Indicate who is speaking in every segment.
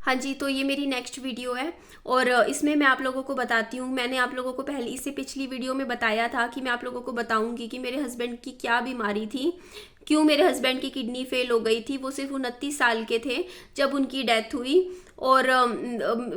Speaker 1: हाँ जी, तो ये मेरी नेक्स्ट वीडियो है और इसमें मैं आप लोगों को बताती हूँ। मैंने आप लोगों को पहले इससे पिछली वीडियो में बताया था कि मैं आप लोगों को बताऊंगी कि मेरे हस्बैंड की क्या बीमारी थी, क्यों मेरे हस्बैंड की किडनी फेल हो गई थी। वो सिर्फ 29 साल के थे जब उनकी डेथ हुई और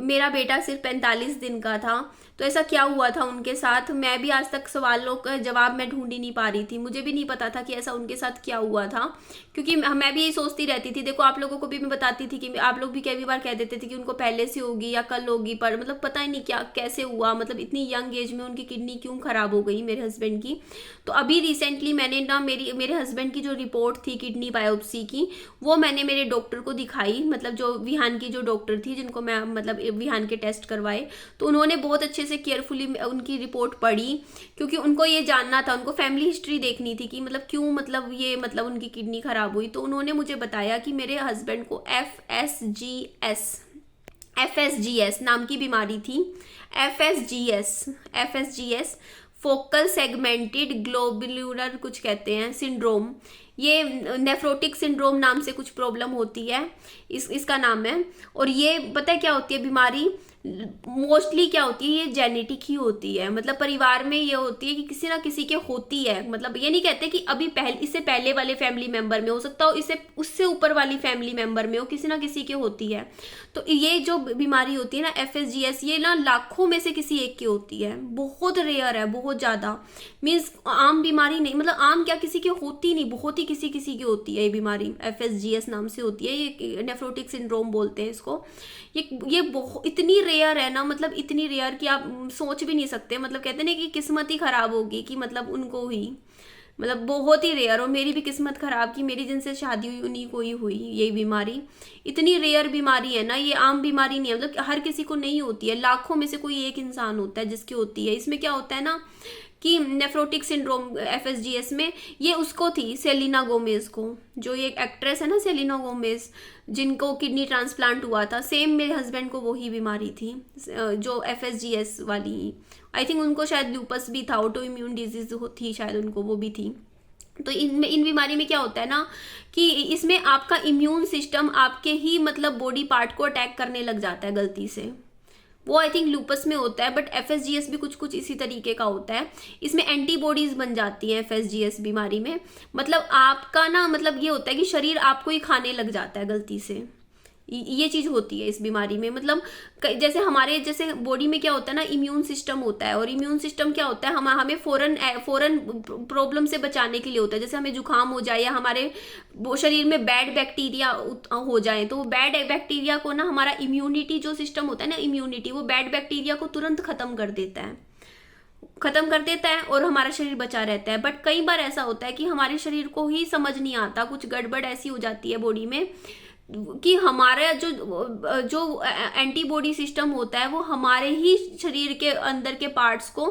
Speaker 1: मेरा बेटा सिर्फ 45 दिन का था। तो ऐसा क्या हुआ था उनके साथ, मैं भी आज तक सवालों का जवाब मैं ढूंढ ही नहीं पा रही थी। मुझे भी नहीं पता था कि ऐसा उनके साथ क्या हुआ था, क्योंकि मैं भी यही सोचती रहती थी। देखो, आप लोगों को भी मैं बताती थी कि आप लोग भी कई बार कह देते थे कि उनको पहले से होगी या कल होगी, पर मतलब पता ही नहीं क्या कैसे हुआ, मतलब इतनी यंग एज में उनकी किडनी क्यों खराब हो गई मेरे हस्बैंड की। तो अभी रिसेंटली मैंने ना मेरे हस्बैंड की जो रिपोर्ट थी किडनी बायोप्सी की, वो मैंने मेरे डॉक्टर को दिखाई, मतलब जो विहान की जो डॉक्टर थी जिनको मैं मतलब विहान के टेस्ट करवाए। तो उन्होंने बहुत अच्छे से केयरफुली उनकी रिपोर्ट पढ़ी, क्योंकि उनको ये जानना था, उनको फैमिली हिस्ट्री देखनी थी कि मतलब क्यों मतलब ये मतलब उनकी किडनी खराब हुई। तो उन्होंने मुझे बताया कि मेरे हस्बैंड को एफएसजीएस नाम की बीमारी थी। एफएसजीएस फोकल सेगमेंटेड ग्लोबुलर कुछ कहते हैं सिंड्रोम। ये नेफ्रोटिक सिंड्रोम नाम से कुछ प्रॉब्लम होती है, इसका नाम है। और ये पता है क्या होती है बीमारी, मोस्टली क्या होती है, ये जेनेटिक ही होती है। मतलब परिवार में ये होती है कि किसी ना किसी के होती है। मतलब ये नहीं कहते कि अभी इससे पहले वाले फैमिली मेंबर में हो सकता हो, इससे उससे ऊपर वाली फैमिली मेंबर में हो, किसी ना किसी के होती है। तो ये जो बीमारी होती है ना एफएसजीएस, ये ना लाखों में से किसी एक की होती है, बहुत रेयर है, बहुत ज्यादा। मीन्स आम बीमारी नहीं, मतलब आम क्या किसी की होती नहीं, बहुत ही किसी किसी की होती है ये बीमारी। एफएसजीएस नाम से होती है, ये नेफ्रोटिक सिंड्रोम बोलते हैं इसको। ये बहुत इतनी रेयर है ना, मतलब इतनी रेयर कि आप सोच भी नहीं सकते। मतलब कहते ना कि किस्मत ही खराब होगी कि मतलब उनको हुई, मतलब बहुत ही रेयर। और मेरी भी किस्मत खराब कि मेरी जिनसे शादी हुई उन्हीं को ही हुई ये बीमारी। इतनी रेयर बीमारी है ना, ये आम बीमारी नहीं है, मतलब हर किसी को नहीं होती है, लाखों में से कोई एक इंसान होता है जिसकी होती है। इसमें क्या होता है ना कि नेफ्रोटिक सिंड्रोम एफएसजीएस में ये उसको थी, सेलिना गोमेज को, जो ये एक्ट्रेस है ना सेलिना गोमेज, जिनको किडनी ट्रांसप्लांट हुआ था, सेम मेरे हस्बैंड को वही बीमारी थी, जो एफएसजीएस वाली। आई थिंक उनको शायद लूपस भी था, ऑटो इम्यून डिजीज थी शायद उनको, वो भी थी। तो इन बीमारी में क्या होता है ना कि इसमें आपका इम्यून सिस्टम आपके ही मतलब बॉडी पार्ट को अटैक करने लग जाता है गलती से। वो आई थिंक लूपस में होता है, बट एफएसजीएस भी कुछ कुछ इसी तरीके का होता है। इसमें एंटीबॉडीज बन जाती हैं एफएसजीएस बीमारी में। मतलब आपका ना मतलब ये होता है कि शरीर आपको ही खाने लग जाता है गलती से। ये चीज होती है इस बीमारी में। मतलब जैसे हमारे जैसे बॉडी में क्या होता है ना, इम्यून सिस्टम होता है, और इम्यून सिस्टम क्या होता है, हमें फौरन प्रॉब्लम से बचाने के लिए होता है। जैसे हमें जुकाम हो जाए या हमारे शरीर में बैड बैक्टीरिया हो जाए, तो वो बैड बैक्टीरिया को ना हमारा इम्यूनिटी जो सिस्टम होता है ना, इम्यूनिटी, वो बैड बैक्टीरिया को तुरंत खत्म कर देता है और हमारा शरीर बचा रहता है। बट कई बार ऐसा होता है कि हमारे शरीर को ही समझ नहीं आता, कुछ गड़बड़ ऐसी हो जाती है बॉडी में कि हमारा जो एंटीबॉडी सिस्टम होता है वो हमारे ही शरीर के अंदर के पार्ट्स को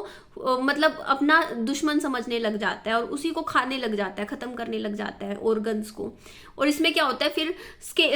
Speaker 1: मतलब अपना दुश्मन समझने लग जाता है और उसी को खाने लग जाता है, खत्म करने लग जाता है ऑर्गन्स को। और इसमें क्या होता है फिर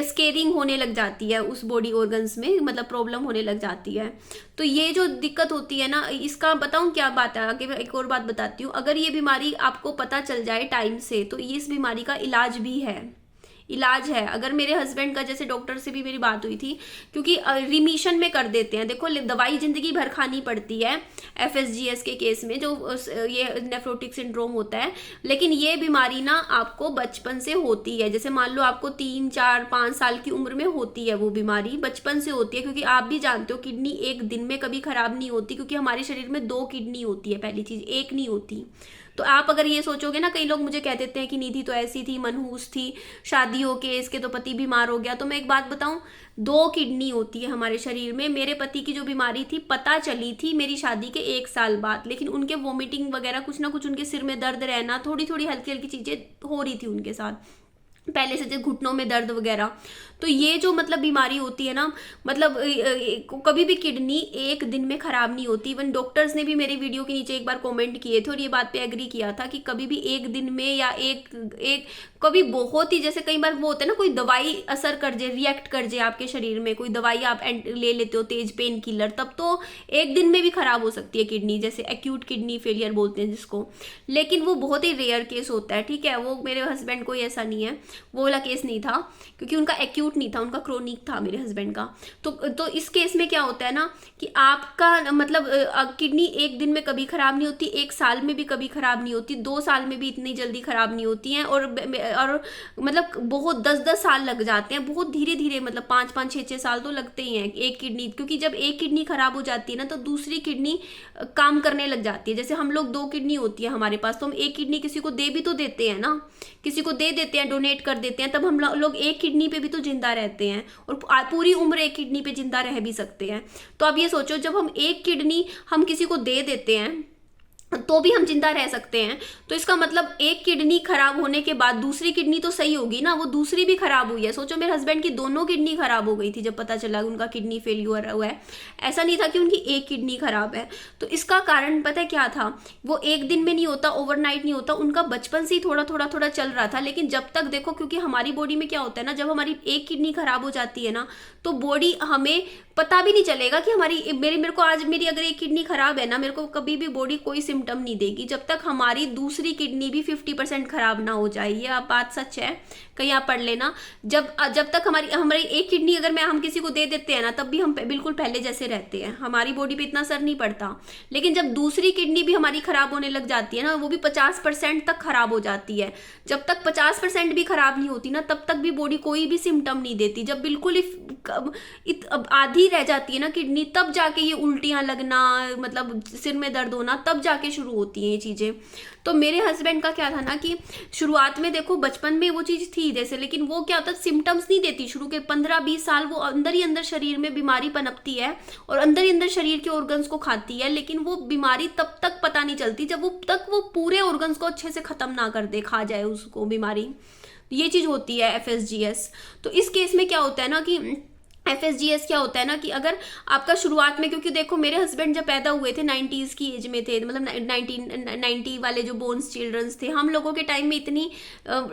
Speaker 1: स्केरिंग होने लग जाती है उस बॉडी ऑर्गन्स में, मतलब प्रॉब्लम होने लग जाती है। तो ये जो दिक्कत होती है ना, इसका बताऊं क्या बात है आगे, एक और बात बताती हूँ। अगर ये बीमारी आपको पता चल जाए टाइम से तो इस बीमारी का इलाज भी है, इलाज है। अगर मेरे हस्बैंड का, जैसे डॉक्टर से भी मेरी बात हुई थी, क्योंकि रिमीशन में कर देते हैं। देखो दवाई जिंदगी भर खानी पड़ती है एफएसजीएस के केस में, जो ये नेफ्रोटिक सिंड्रोम होता है। लेकिन ये बीमारी ना आपको बचपन से होती है। जैसे मान लो आपको 3, 4, 5 साल की उम्र में होती है वो बीमारी, बचपन से होती है। क्योंकि आप भी जानते हो किडनी एक दिन में कभी खराब नहीं होती, क्योंकि हमारे शरीर में 2 किडनी होती है, पहली चीज, एक नहीं होती। तो आप अगर ये सोचोगे ना, कई लोग मुझे कह देते हैं कि निधि तो ऐसी थी, मनहूस थी, शादी होके इसके तो पति बीमार हो गया। तो मैं एक बात बताऊं, 2 किडनी होती है हमारे शरीर में। मेरे पति की जो बीमारी थी पता चली थी मेरी शादी के 1 साल बाद, लेकिन उनके वोमिटिंग वगैरह कुछ ना कुछ, उनके सिर में दर्द रहना, थोड़ी थोड़ी हल्की हल्की चीजें हो रही थी उनके साथ पहले से, घुटनों में दर्द वगैरह। तो ये जो मतलब बीमारी होती है ना, मतलब कभी भी किडनी एक दिन में खराब नहीं होती। इवन डॉक्टर्स ने भी मेरे वीडियो के नीचे एक बार कमेंट किए थे और ये बात पे एग्री किया था कि कभी भी एक दिन में या एक कभी बहुत ही, जैसे कई बार वो होता है ना, कोई दवाई असर कर जाए, रिएक्ट कर जाए आपके शरीर में, कोई दवाई आप ले लेते हो तेज पेन किलर, तब तो एक दिन में भी खराब हो सकती है किडनी, जैसे एक्यूट किडनी फेलियर बोलते हैं जिसको। लेकिन वो बहुत ही रेयर केस होता है, ठीक है, वो मेरे हस्बैंड को ऐसा नहीं है। वो वाला केस नहीं था, क्योंकि उनका एक्यूट नहीं था, उनका क्रोनिक था मेरे हस्बैंड का। तो इस केस में क्या होता है ना कि आपका मतलब किडनी एक दिन में कभी खराब नहीं होती, एक साल में भी कभी खराब नहीं होती, 2 साल में भी इतनी जल्दी खराब नहीं होती हैं, और मतलब बहुत 10-10 साल लग जाते हैं, बहुत धीरे धीरे, मतलब 5-5 6-6 साल तो लगते ही हैं एक किडनी, क्योंकि जब एक किडनी खराब हो जाती है ना तो दूसरी किडनी काम करने लग जाती है। जैसे हम लोग 2 किडनी होती है हमारे पास, तो हम एक किडनी किसी को दे भी तो देते हैं ना, किसी को दे देते हैं, डोनेट कर देते हैं, तब हम लोग एक किडनी पे भी तो जिंदा रहते हैं, और पूरी उम्र एक किडनी पे जिंदा रह भी सकते हैं। तो अब ये सोचो, जब हम एक किडनी हम किसी को दे देते हैं तो भी हम जिंदा रह सकते हैं, तो इसका मतलब एक किडनी खराब होने के बाद दूसरी किडनी तो सही होगी ना, वो दूसरी भी खराब हुई है। सोचो मेरे हस्बैंड की दोनों किडनी खराब हो गई थी जब पता चला उनका किडनी फेल्यूर हुआ है। ऐसा नहीं था कि उनकी एक किडनी खराब है। तो इसका कारण पता है क्या था, वो एक दिन में नहीं होता, ओवरनाइट नहीं होता, उनका बचपन से ही थोड़ा थोड़ा थोड़ा चल रहा था। लेकिन जब तक देखो, क्योंकि हमारी बॉडी में क्या होता है ना, जब हमारी एक किडनी खराब हो जाती है ना, तो बॉडी हमें पता भी नहीं चलेगा कि मेरे को आज मेरी अगर एक किडनी खराब है ना, मेरे को कभी भी बॉडी कोई सिम्टम नहीं देगी जब तक हमारी दूसरी किडनी भी 50% खराब ना हो जाए। ये आप बात सच है, कहीं आप पढ़ लेना। जब तक हमारी एक किडनी अगर हम किसी को दे देते हैं ना, तब भी हम बिल्कुल पहले जैसे रहते हैं, हमारी बॉडी पे इतना असर नहीं पड़ता। लेकिन जब दूसरी किडनी भी हमारी खराब होने लग जाती है ना, वो भी 50% तक खराब हो जाती है। जब तक 50% भी खराब नहीं होती ना, तब तक भी बॉडी कोई भी सिम्टम नहीं देती। जब बिल्कुल आधी रह जाती है ना किडनी, तब जाके ये उल्टियां लगना, मतलब सिर में दर्द होना, तब जाके शुरू होती हैं ये चीजें। तो मेरे हस्बैंड का क्या था ना कि शुरुआत में देखो बचपन में वो चीज थी जैसे, लेकिन वो क्या होता है, सिम्टम्स नहीं देती शुरू के 15-20 साल, वो अंदर ही अंदर शरीर में बीमारी पनपती है और अंदर ही अंदर शरीर के ऑर्गन्स को खाती है। लेकिन वो बीमारी तब तक पता नहीं चलती जब वो पूरे ऑर्गन्स को अच्छे से खत्म ना कर दे, खा जाए उसको बीमारी। ये चीज होती है FSGS। तो इस केस में क्या होता है ना कि FSGS क्या होता है ना कि अगर आपका शुरुआत में, क्योंकि देखो मेरे हस्बैंड जब पैदा हुए थे 90s की एज में थे, मतलब 1990 वाले जो बोन्स चिल्ड्रंस थे, हम लोगों के टाइम में इतनी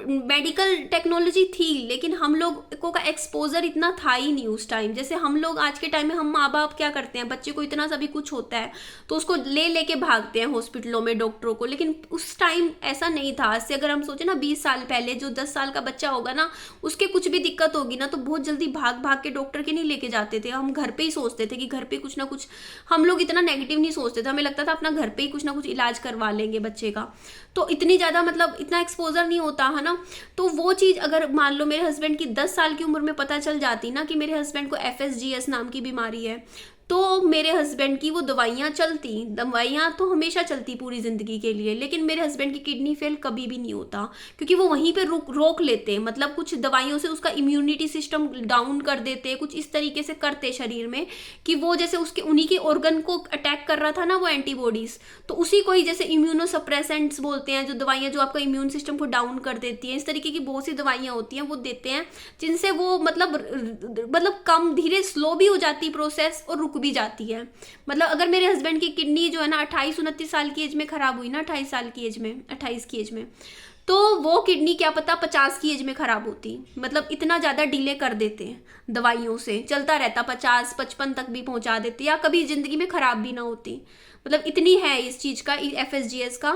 Speaker 1: मेडिकल टेक्नोलॉजी थी, लेकिन हम लोगों का एक्सपोजर इतना था ही नहीं उस टाइम। जैसे हम लोग आज के टाइम में, हम माँ बाप क्या करते हैं, बच्चे को इतना सा भी कुछ होता है तो उसको लेके भागते हैं हॉस्पिटलों में, डॉक्टरों को। लेकिन उस टाइम ऐसा नहीं था। आज से अगर हम सोचे ना 20 साल पहले, जो 10 साल का बच्चा होगा ना, उसके कुछ भी दिक्कत होगी ना, तो बहुत जल्दी भाग भाग के डॉक्टर के नहीं लेके जाते थे। हम घर पे ही सोचते थे कि घर पे कुछ ना कुछ, हम लोग इतना नेगेटिव नहीं सोचते थे, हमें लगता था अपना घर पे ही कुछ ना कुछ इलाज करवा लेंगे बच्चे का। तो इतनी ज्यादा मतलब इतना एक्सपोजर नहीं होता है ना। तो वो चीज अगर मान लो मेरे हस्बैंड की 10 साल की उम्र में पता चल जाती ना कि मेरे हस्बैंड को FSGS नाम की बीमारी है, तो मेरे हस्बैंड की वो दवाइयाँ तो हमेशा चलती पूरी जिंदगी के लिए। लेकिन मेरे हस्बैंड की किडनी फेल कभी भी नहीं होता, क्योंकि वो वहीं पे रोक लेते, मतलब कुछ दवाइयों से उसका इम्यूनिटी सिस्टम डाउन कर देते, कुछ इस तरीके से करते शरीर में कि वो जैसे उसके उन्हीं के ऑर्गन को अटैक कर रहा था ना वो एंटीबॉडीज, तो उसी को ही जैसे इम्यूनोसप्रेसेंट्स बोलते हैं, जो दवाइयाँ जो आपका इम्यून सिस्टम को डाउन कर देती हैं। इस तरीके की बहुत सी दवाइयाँ होती हैं वो देते हैं, जिनसे वो मतलब कम धीरे स्लो भी हो जाती प्रोसेस और रुक भी जाती है। मतलब अगर मेरे हस्बैंड की किडनी जो है ना 28-29 साल की एज में खराब हुई ना, 28 साल की एज में, 28 की एज में, तो वो किडनी क्या पता 50 की एज में खराब होती। मतलब इतना ज्यादा डिले कर देते हैं दवाइयों से, चलता रहता, 50-55 तक भी पहुंचा देते, या कभी जिंदगी में खराब भी ना होती। मतलब इतनी है इस चीज का, FSGS का।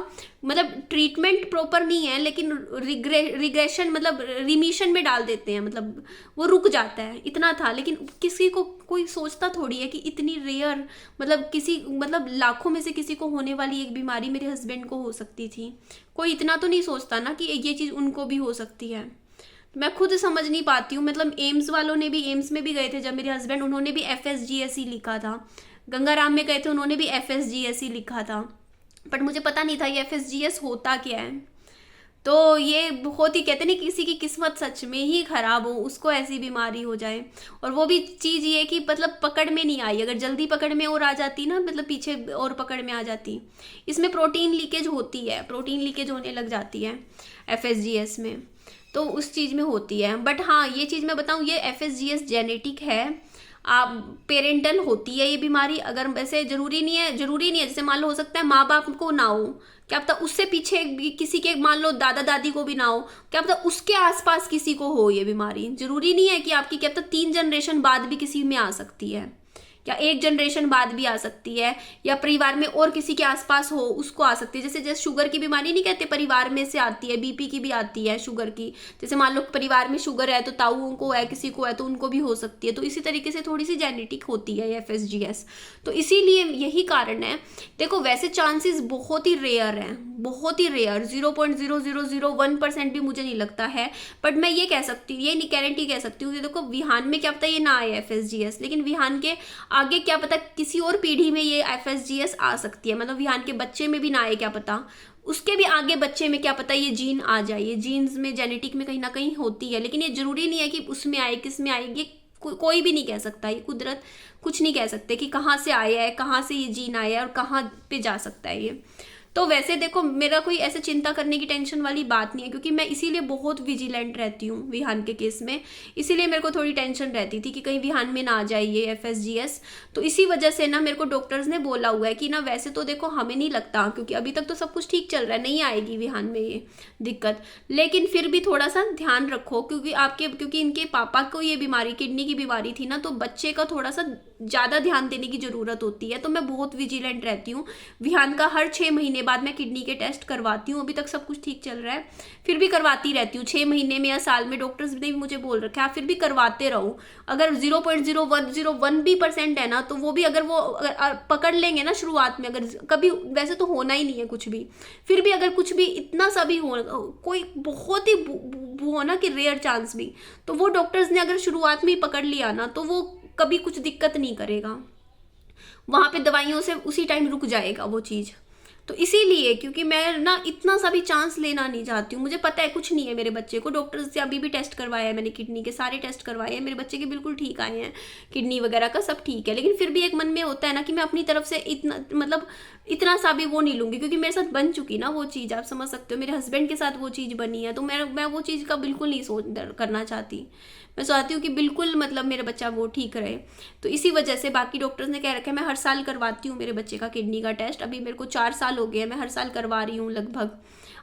Speaker 1: मतलब ट्रीटमेंट प्रॉपर नहीं है, लेकिन रिग्रेशन मतलब रिमिशन में डाल देते हैं, मतलब वो रुक जाता है, इतना था। लेकिन किसी को कोई सोचता थोड़ी है कि इतनी रेयर, मतलब लाखों में से किसी को होने वाली एक बीमारी मेरे हस्बैंड को हो सकती थी। कोई इतना तो नहीं सोचता ना कि ये चीज उनको भी हो सकती है। मैं खुद समझ नहीं पाती हूँ। मतलब एम्स वालों ने भी, एम्स में भी गए थे जब मेरे हस्बैंड, उन्होंने भी FSGS ही लिखा था। गंगाराम में गए थे, उन्होंने भी FSGS ही लिखा था, बट मुझे पता नहीं था ये FSGS होता क्या है। तो ये बहुत ही, कहते नहीं किसी की किस्मत सच में ही खराब हो, उसको ऐसी बीमारी हो जाए। और वो भी चीज़ ये कि मतलब पकड़ में नहीं आई, अगर जल्दी पकड़ में और आ जाती ना, मतलब पीछे और पकड़ में आ जाती। इसमें प्रोटीन लीकेज होती है, प्रोटीन लीकेज होने लग जाती है FSGS में, तो उस चीज़ में होती है। बट हाँ ये चीज़ मैं बताऊँ, ये FSGS जेनेटिक है, आप पेरेंटल होती है ये बीमारी। अगर वैसे जरूरी नहीं है, जैसे मान लो हो सकता है माँ बाप को ना हो, क्या पता उससे पीछे किसी के, मान लो दादा दादी को भी ना हो, क्या पता उसके आसपास किसी को हो ये बीमारी। जरूरी नहीं है कि आपकी, क्या पता 3 जनरेशन बाद भी किसी में आ सकती है। या एक जनरेशन बाद भी आ सकती है, या परिवार में और किसी के आसपास हो उसको आ सकती है। जैसे शुगर की बीमारी नहीं कहते परिवार में से आती है, बीपी की भी आती है, शुगर की। जैसे मान लो परिवार में शुगर है तो ताऊओं को है, किसी को है तो उनको भी हो सकती है। तो इसी तरीके से थोड़ी सी जेनेटिक होती है FSGS। तो इसीलिए यही कारण है। देखो वैसे चांसेस बहुत ही रेयर हैं, बहुत ही रेयर, 0.0001% भी मुझे नहीं लगता है। बट मैं ये कह सकती हूँ, ये नहीं गारंटी कह सकती हूँ कि देखो विहान में क्या पता ये ना आए FSGS, लेकिन विहान के आगे क्या पता किसी और पीढ़ी में ये FSGS आ सकती है। मतलब विहान के बच्चे में भी ना आए क्या पता, उसके भी आगे बच्चे में क्या पता ये जीन आ जाए। ये जीन्स में जेनेटिक में कहीं ना कहीं होती है, लेकिन ये जरूरी नहीं है कि उसमें आए, किस में आएगी कोई भी नहीं कह सकता। ये कुदरत कुछ नहीं कह सकते कि कहाँ से आया है, कहाँ से ये जीन आया है और कहाँ पे जा सकता है ये। तो वैसे देखो मेरा कोई ऐसे चिंता करने की टेंशन वाली बात नहीं है, क्योंकि मैं इसीलिए बहुत विजिलेंट रहती हूँ विहान के केस में। इसीलिए मेरे को थोड़ी टेंशन रहती थी कि कहीं विहान में ना आ जाए ये FSGS। तो इसी वजह से ना मेरे को डॉक्टर्स ने बोला हुआ है कि ना वैसे तो देखो हमें नहीं लगता, क्योंकि अभी तक तो सब कुछ ठीक चल रहा है, नहीं आएगी विहान में ये दिक्कत, लेकिन फिर भी थोड़ा सा ध्यान रखो, क्योंकि इनके पापा को ये बीमारी किडनी की बीमारी थी ना, तो बच्चे का थोड़ा सा ज़्यादा ध्यान देने की ज़रूरत होती है। तो मैं बहुत विजिलेंट रहती हूँ। विहान का हर 6 महीने बाद मैं किडनी के टेस्ट करवाती हूँ। अभी तक सब कुछ ठीक चल रहा है, फिर भी करवाती रहती हूँ 6 महीने में या साल में। डॉक्टर्स ने भी मुझे बोल रखा है आप फिर भी करवाते रहो। अगर 0.0101 भी % है ना, तो वो भी अगर पकड़ लेंगे ना शुरुआत में, अगर कभी, वैसे तो होना ही नहीं है कुछ भी, फिर भी अगर कुछ भी इतना सा भी हो, कोई बहुत ही हो ना कि रेयर चांस भी, तो वो डॉक्टर्स ने अगर शुरुआत में ही पकड़ लिया ना, तो वो कभी कुछ दिक्कत नहीं करेगा। वहां पे दवाइयों से उसी टाइम रुक जाएगा वो चीज़। तो इसीलिए, क्योंकि मैं ना इतना सा भी चांस लेना नहीं चाहती हूँ। मुझे पता है कुछ नहीं है मेरे बच्चे को, डॉक्टर से अभी भी टेस्ट करवाया है मैंने, किडनी के सारे टेस्ट करवाए हैं, मेरे बच्चे के बिल्कुल ठीक आए हैं, किडनी वगैरह का सब ठीक है। लेकिन फिर भी एक मन में होता है ना कि मैं अपनी तरफ से इतना, मतलब इतना सा भी वो नहीं लूँगी, क्योंकि मेरे साथ बन चुकी ना वो चीज़, आप समझ सकते हो, मेरे हस्बैंड के साथ वो चीज़ बनी है। तो मैं वो चीज़ का बिल्कुल नहीं करना चाहती। मैं चाहती हूँ कि बिल्कुल मतलब मेरा बच्चा वो ठीक रहे। तो इसी वजह से बाकी डॉक्टर्स ने कह रखा है मैं हर साल करवाती हूँ मेरे बच्चे का किडनी का टेस्ट। अभी मेरे को 4 साल हो गए हैं, मैं हर साल करवा रही हूँ लगभग।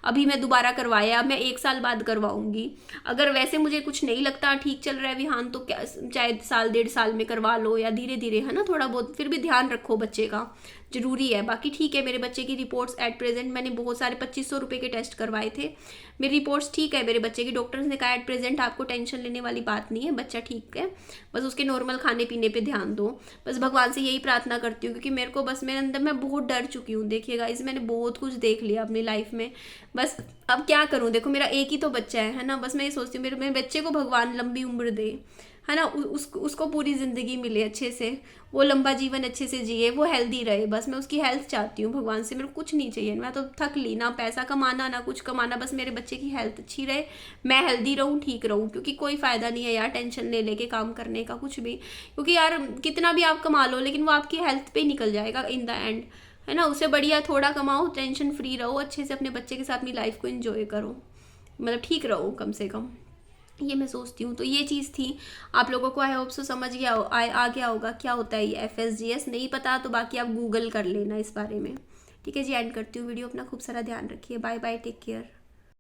Speaker 1: अभी मैं दोबारा करवाया, मैं 1 साल बाद करवाऊंगी। अगर वैसे मुझे कुछ नहीं लगता ठीक चल रहा है विहान, तो क्या चाहे साल 1.5 साल में करवा लो, या धीरे धीरे, है ना, थोड़ा बहुत फिर भी ध्यान रखो बच्चे का, जरूरी है। बाकी ठीक है, मेरे बच्चे की रिपोर्ट्स एट प्रेजेंट मैंने बहुत सारे 2500 रुपये के टेस्ट करवाए थे, मेरी रिपोर्ट्स ठीक है मेरे बच्चे की। डॉक्टर्स ने कहा एट प्रेजेंट आपको टेंशन लेने वाली बात नहीं है, बच्चा ठीक है, बस उसके नॉर्मल खाने पीने पे ध्यान दो। बस भगवान से यही प्रार्थना करती हूँ, क्योंकि मेरे को बस मेरे अंदर, मैं बहुत डर चुकी हूँ। देखिए गाइस, मैंने बहुत कुछ देख लिया अपनी लाइफ में, बस अब क्या करूँ। देखो मेरा एक ही तो बच्चा है ना, बस मैं ये सोचती हूँ मेरे बच्चे को भगवान लंबी उम्र दे, है ना, उसको पूरी ज़िंदगी मिले अच्छे से, वो लंबा जीवन अच्छे से जिए, वो हेल्दी रहे। बस मैं उसकी हेल्थ चाहती हूँ भगवान से, मेरे को कुछ नहीं चाहिए। मैं तो थक ली, ना पैसा कमाना ना कुछ कमाना, बस मेरे बच्चे की हेल्थ अच्छी रहे, मैं हेल्दी रहूँ, ठीक रहूँ। क्योंकि कोई फ़ायदा नहीं है यार टेंशन ले लेके काम करने का कुछ भी, क्योंकि यार कितना भी आप कमा लो लेकिन वो आपकी हेल्थ पे निकल जाएगा इन द एंड, है ना। उससे बढ़िया थोड़ा कमाओ, टेंशन फ्री रहो, अच्छे से अपने बच्चे के साथ अपनी लाइफ को एंजॉय करो, मतलब ठीक रहो कम से कम, ये मैं सोचती हूँ। तो ये चीज़ थी, आप लोगों को आई होप सो समझ गया आ गया होगा क्या होता है ये FSGS। नहीं पता तो बाकी आप गूगल कर लेना इस बारे में। ठीक है जी, एंड करती हूँ वीडियो। अपना खूब सारा ध्यान रखिए, बाय बाय, टेक केयर।